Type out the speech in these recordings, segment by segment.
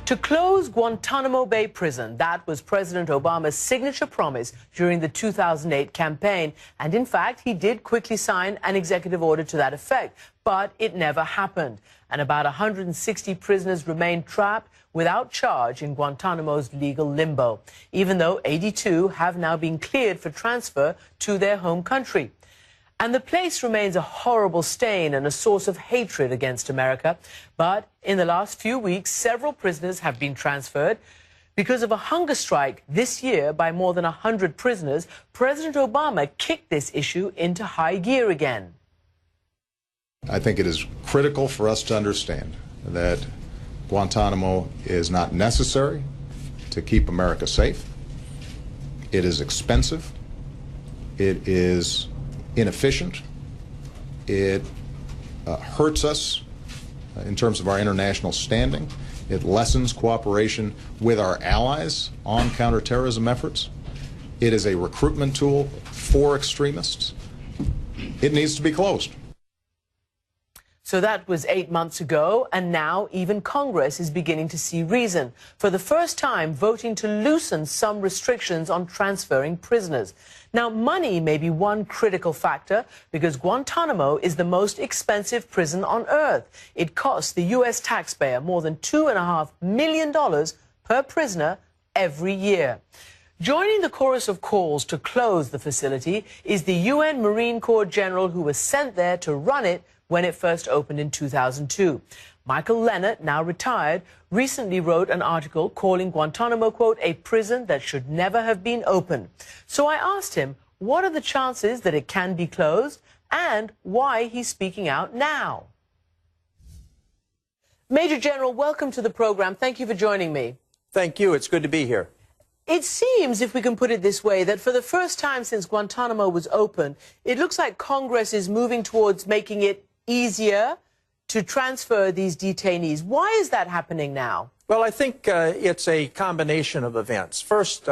To close Guantanamo Bay prison, that was President Obama's signature promise during the 2008 campaign. And in fact, he did quickly sign an executive order to that effect. But it never happened. And about 160 prisoners remain trapped without charge in Guantanamo's legal limbo, even though 82 have now been cleared for transfer to their home country. And the place remains a horrible stain and a source of hatred against America. But in the last few weeks, several prisoners have been transferred. Because of a hunger strike this year by more than 100 prisoners, President Obama kicked this issue into high gear again. I think it is critical for us to understand that Guantanamo is not necessary to keep America safe. It is expensive. It is inefficient. It hurts us in terms of our international standing. It lessens cooperation with our allies on counterterrorism efforts. It is a recruitment tool for extremists. It needs to be closed. So that was 8 months ago, and now even Congress is beginning to see reason, for the first time voting to loosen some restrictions on transferring prisoners. Now, money may be one critical factor because Guantanamo is the most expensive prison on earth. It costs the U.S. taxpayer more than $2.5 million per prisoner every year. Joining the chorus of calls to close the facility is the UN Marine Corps general who was sent there to run it when it first opened in 2002. Michael Lehnert, now retired, recently wrote an article calling Guantanamo, quote, a prison that should never have been opened. So I asked him, what are the chances that it can be closed and why he's speaking out now? Major General, welcome to the program. Thank you for joining me. Thank you. It's good to be here. It seems, if we can put it this way, that for the first time since Guantanamo was opened, it looks like Congress is moving towards making it easier to transfer these detainees. Why is that happening now? Well, I think it's a combination of events. First,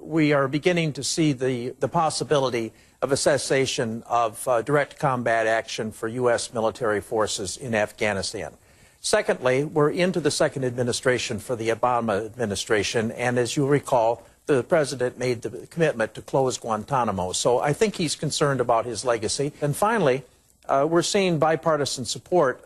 we are beginning to see the possibility of a cessation of direct combat action for U.S. military forces in Afghanistan. Secondly, we're into the second administration for the Obama administration, and as you recall, the president made the commitment to close Guantanamo. So I think he's concerned about his legacy. And finally, we're seeing bipartisan support,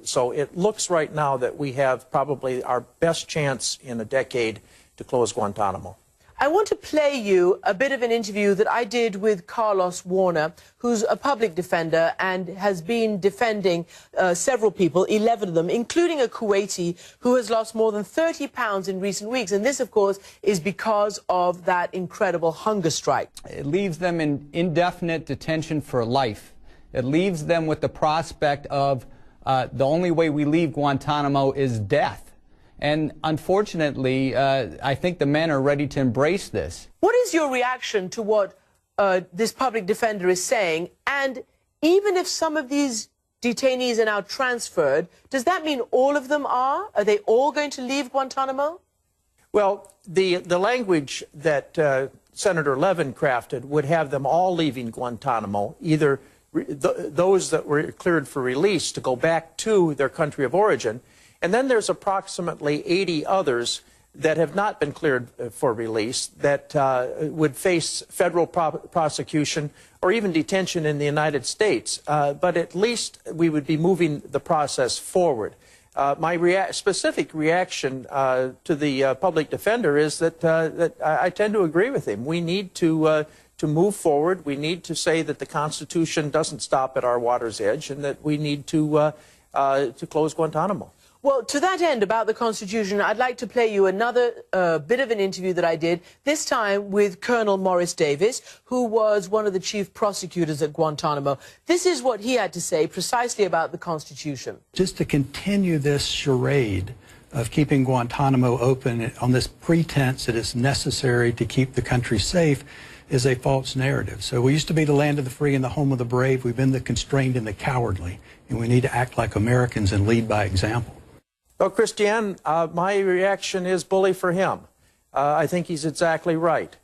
so it looks right now that we have probably our best chance in a decade to close Guantanamo. I want to play you a bit of an interview that I did with Carlos Warner, who's a public defender and has been defending several people, 11 of them, including a Kuwaiti who has lost more than 30 pounds in recent weeks. And this, of course, is because of that incredible hunger strike. It leaves them in indefinite detention for life. It leaves them with the prospect of the only way we leave Guantanamo is death. And unfortunately, I think the men are ready to embrace this. What is your reaction to what this public defender is saying? And even if some of these detainees are now transferred, does that mean all of them are? Are they all going to leave Guantanamo? Well, the language that Senator Levin crafted would have them all leaving Guantanamo, either those that were cleared for release to go back to their country of origin, and then there's approximately 80 others that have not been cleared for release that would face federal prosecution or even detention in the United States. But at least we would be moving the process forward. My specific reaction to the public defender is that I tend to agree with him. We need to move forward. We need to say that the Constitution doesn't stop at our water's edge and that we need to close Guantanamo. Well, to that end, about the Constitution, I'd like to play you another bit of an interview that I did, this time with Colonel Morris Davis, who was one of the chief prosecutors at Guantanamo. This is what he had to say precisely about the Constitution. Just to continue this charade of keeping Guantanamo open on this pretense that it's necessary to keep the country safe is a false narrative. So we used to be the land of the free and the home of the brave. We've been the constrained and the cowardly, and we need to act like Americans and lead by example. Well, Christiane, my reaction is bully for him. I think he's exactly right.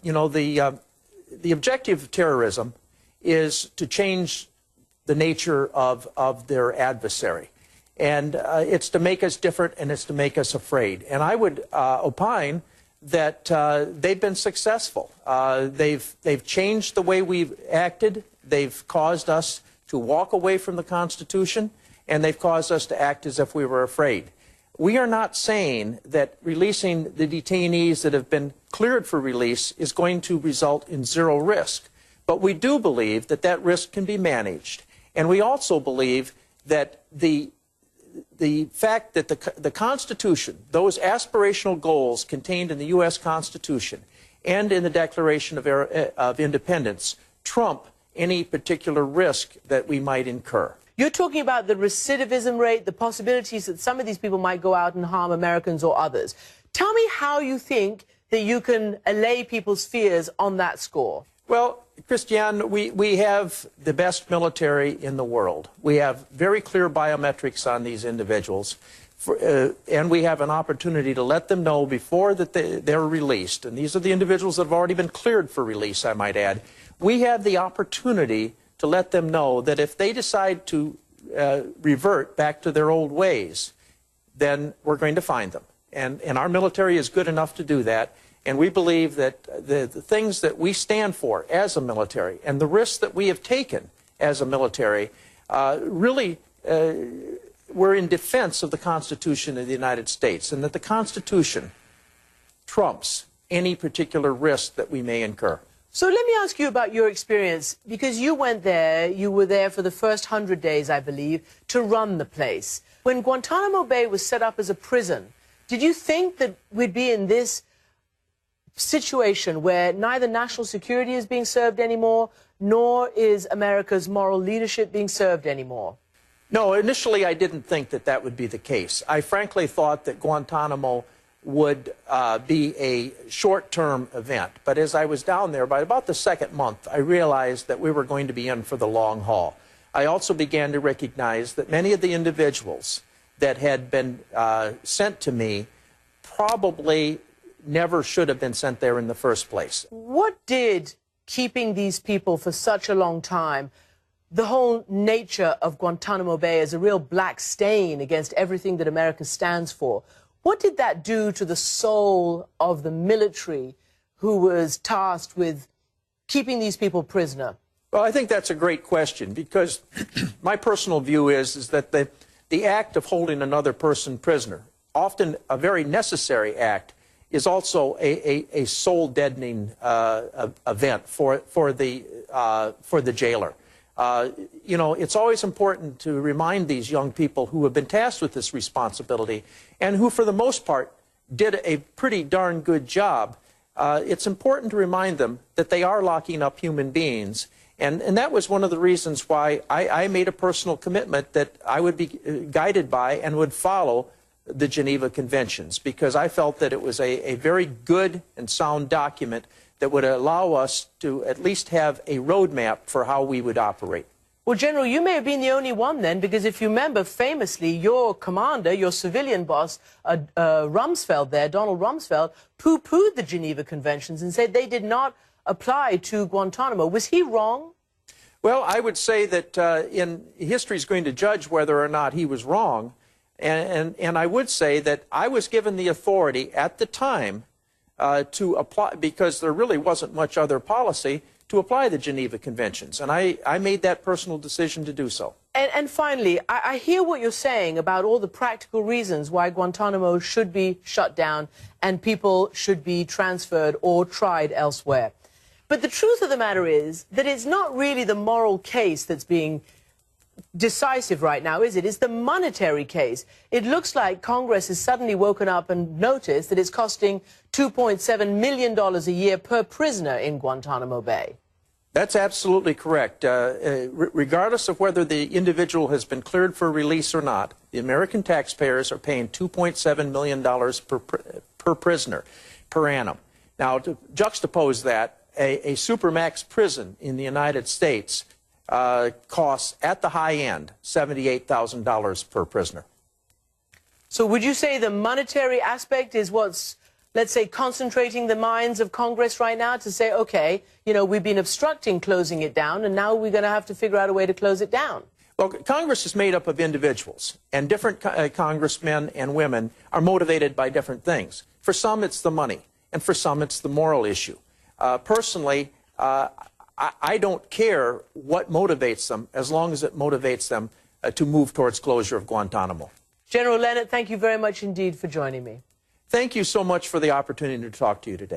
You know, the objective of terrorism is to change the nature of their adversary. And it's to make us different, and it's to make us afraid. And I would opine that they've been successful. They've changed the way we've acted. They've caused us to walk away from the Constitution, and they've caused us to act as if we were afraid. We are not saying that releasing the detainees that have been cleared for release is going to result in zero risk. But we do believe that that risk can be managed. And we also believe that the fact that the Constitution, those aspirational goals contained in the U.S. Constitution and in the Declaration of Independence trump any particular risk that we might incur. You're talking about the recidivism rate, the possibilities that some of these people might go out and harm Americans or others. Tell me how you think that you can allay people's fears on that score. Well, Christiane, we have the best military in the world. We have very clear biometrics on these individuals, and we have an opportunity to let them know before that they're released. And these are the individuals that have already been cleared for release, I might add. We have the opportunity to let them know that if they decide to revert back to their old ways, then we're going to find them. And our military is good enough to do that. And we believe that the things that we stand for as a military and the risks that we have taken as a military really were in defense of the Constitution of the United States, and that the Constitution trumps any particular risk that we may incur. So let me ask you about your experience, because you went there, you were there for the first 100 days, I believe, to run the place. When Guantanamo Bay was set up as a prison, did you think that we'd be in this situation where neither national security is being served anymore, nor is America's moral leadership being served anymore? No, initially I didn't think that that would be the case. I frankly thought that Guantanamo would be a short-term event. But as I was down there, by about the second month, I realized that we were going to be in for the long haul. I also began to recognize that many of the individuals that had been sent to me probably never should have been sent there in the first place. What did keeping these people for such a long time, the whole nature of Guantanamo Bay as a real black stain against everything that America stands for, what did that do to the soul of the military who was tasked with keeping these people prisoner? Well, I think that's a great question, because my personal view is that the act of holding another person prisoner, often a very necessary act, is also a soul-deadening event for the jailer. You know, it's always important to remind these young people who have been tasked with this responsibility and who, for the most part, did a pretty darn good job. It's important to remind them that they are locking up human beings. And that was one of the reasons why I made a personal commitment that I would be guided by and would follow the Geneva Conventions, because I felt that it was a very good and sound document that would allow us to at least have a roadmap for how we would operate. Well, General, you may have been the only one then, because if you remember, famously, your commander, your civilian boss, Rumsfeld there, Donald Rumsfeld, poo-pooed the Geneva Conventions and said they did not apply to Guantanamo. Was he wrong? Well, I would say that history is going to judge whether or not he was wrong. And I would say that I was given the authority at the time to apply, because there really wasn't much other policy, to apply the Geneva Conventions. And I made that personal decision to do so. And finally, I hear what you're saying about all the practical reasons why Guantanamo should be shut down and people should be transferred or tried elsewhere. But the truth of the matter is that it's not really the moral case that's being decisive right now, is it? It's the monetary case. It looks like Congress has suddenly woken up and noticed that it's costing $2.7 million a year per prisoner in Guantanamo Bay. That's absolutely correct. Regardless of whether the individual has been cleared for release or not, the American taxpayers are paying $2.7 million per prisoner per annum. Now, to juxtapose that, a supermax prison in the United States costs, at the high end, $78,000 per prisoner. So would you say the monetary aspect is what's, let's say, concentrating the minds of Congress right now to say, okay, you know, we've been obstructing closing it down, and now we're going to have to figure out a way to close it down? Well, Congress is made up of individuals, and different congressmen and women are motivated by different things. For some, it's the money, and for some, it's the moral issue. Personally, I don't care what motivates them, as long as it motivates them to move towards closure of Guantanamo. General Lehnert, thank you very much indeed for joining me. Thank you so much for the opportunity to talk to you today.